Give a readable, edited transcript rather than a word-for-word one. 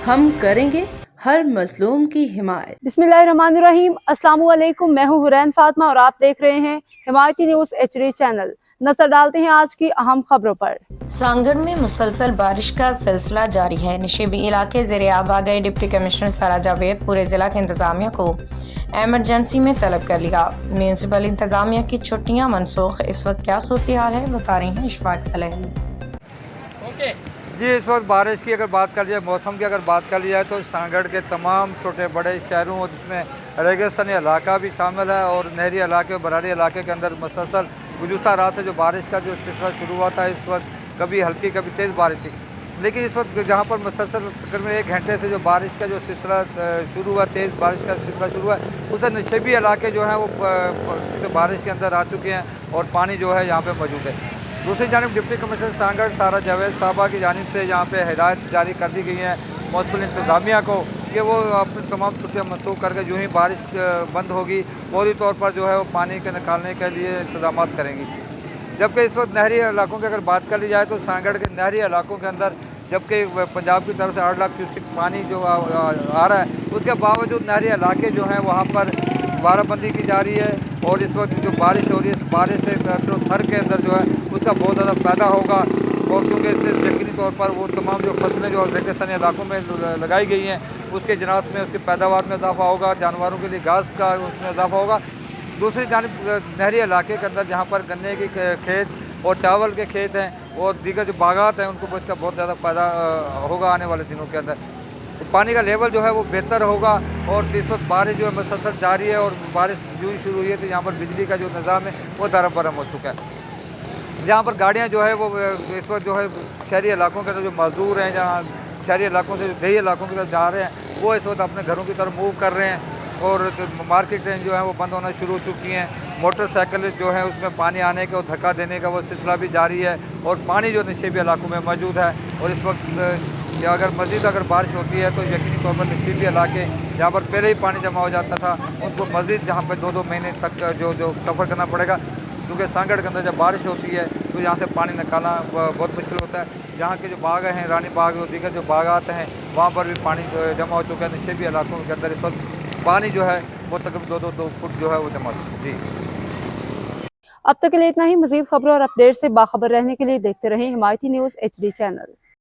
हम करेंगे हर मजलूम की हिमायत। बिस्मिल्लाहिर्रहमानिर्रहीम। अस्सलाम वालेकुम। मैं हूँ हुरैन फातिमा और आप देख रहे हैं हिमायती न्यूज HD चैनल। नजर डालते हैं आज की अहम खबरों पर। सांगड़ में मुसलसल बारिश का सिलसिला जारी है। नशेबी इलाके ज़ेरे आब आ गए। डिप्टी कमिश्नर सारा जावेद पूरे जिला के इंतजामिया को एमरजेंसी में तलब कर लिया। म्यूनसिपल इंतजामिया की छुट्टियां मनसूख। इस वक्त क्या सूरत हाल है बता रही हैं इशफाक सलेही। जी, इस वक्त बारिश की अगर बात कर जाए, मौसम की अगर बात कर ली जाए तो सांगड़ के तमाम छोटे बड़े शहरों और जिसमें रेगिस्तानी इलाका भी शामिल है और नहरी इलाके और बरारी इलाके के अंदर मुसलसल गुज़श्ता रात से जो बारिश का जो सिलसिला शुरू हुआ था, इस वक्त कभी हल्की कभी तेज़ बारिश थी। लेकिन इस वक्त जहाँ पर मुसलसल तकरीबन 1 घंटे से जो बारिश का जो सिलसिला शुरू हुआ, तेज़ बारिश का सिलसिला शुरू हुआ, उससे नशेबी इलाके जो हैं वो बारिश के अंदर आ चुके हैं और पानी जो है यहाँ पर मौजूद है। दूसरी जानिब डिप्टी कमिश्नर सांगड़ सारा जावेद साहबा की जानिब से यहाँ पे हिदायत जारी कर दी गई है म्यूनसिपल इंतज़ामिया को कि वो अपनी तमाम छुट्टियाँ मनसूख करके जो ही बारिश बंद होगी फौरी तौर पर जो है वो पानी के निकालने के लिए इंतजाम करेंगी। जबकि इस वक्त नहरी इलाकों की अगर बात कर ली जाए तो सांगड़ के नहरी इलाकों के अंदर जबकि पंजाब की तरफ से 8 लाख क्यूसेक पानी जो आ रहा है, उसके बावजूद नहरी इलाके जो हैं वहाँ पर बाराबंदी की जा रही है और इस वक्त जो बारिश हो रही है, इस बारिश से जो थर के अंदर जो है उसका बहुत ज़्यादा फ़ायदा होगा और क्योंकि इससे यकीनी तौर पर वो तमाम जो फसलें जो रेगिस्तानी इलाकों में लगाई गई हैं उसके जनात में उसकी पैदावार में इजाफा होगा, जानवरों के लिए घास का उसमें इजाफा होगा। दूसरी जानिब नहरी इलाके के अंदर जहाँ पर गन्ने की खेत और चावल के खेत हैं और दीगर जो बागात हैं उनको इसका बहुत ज़्यादा फ़ायदा होगा आने वाले दिनों के अंदर। तो पानी का लेवल जो है वो बेहतर होगा और इस वक्त बारिश जो है मुसलसल जारी है और बारिश जो ही शुरू हुई है तो यहाँ पर बिजली का जो निज़ाम है वो दारम बरम हो चुका है। जहाँ पर गाड़ियाँ जो है वो इस वक्त जो है शहरी इलाकों के अंदर जो मजदूर हैं, जहाँ शहरी इलाकों से देही इलाकों की तरफ जा रहे हैं, वो इस वक्त अपने घरों की तरफ मूव कर रहे हैं और मार्केटें जो हैं वो बंद होना शुरू हो चुकी हैं। मोटरसाइकिल जो है उसमें पानी आने का और धक्का देने का वो सिलसिला भी जारी है और पानी जो नशेबी इलाकों में मौजूद है और इस वक्त या अगर मज़ीद अगर बारिश होती है तो यकीनी तौर पर नशेबी इलाके जहाँ पर पहले ही पानी जमा हो जाता था उनको मज़ीद जहाँ पर 2-2 महीने तक जो सफ़र करना पड़ेगा, क्योंकि सांगड़ के अंदर जब बारिश होती है तो यहाँ से पानी निकालना बहुत मुश्किल होता है। यहाँ के जो बाग हैं, रानी बाग और दीगर जो बागात हैं, वहाँ पर भी पानी जमा हो चुका है। नशेबी इलाकों के अंदर इस वक्त पानी जो है वो तकरीबन 2-2 फुट जो है वो जमा हो। जी, अब तक के लिए इतना ही। मज़ीद खबरों और अपडेट से बाखबर रहने के लिए देखते रहें हिमायती न्यूज़ HD चैनल।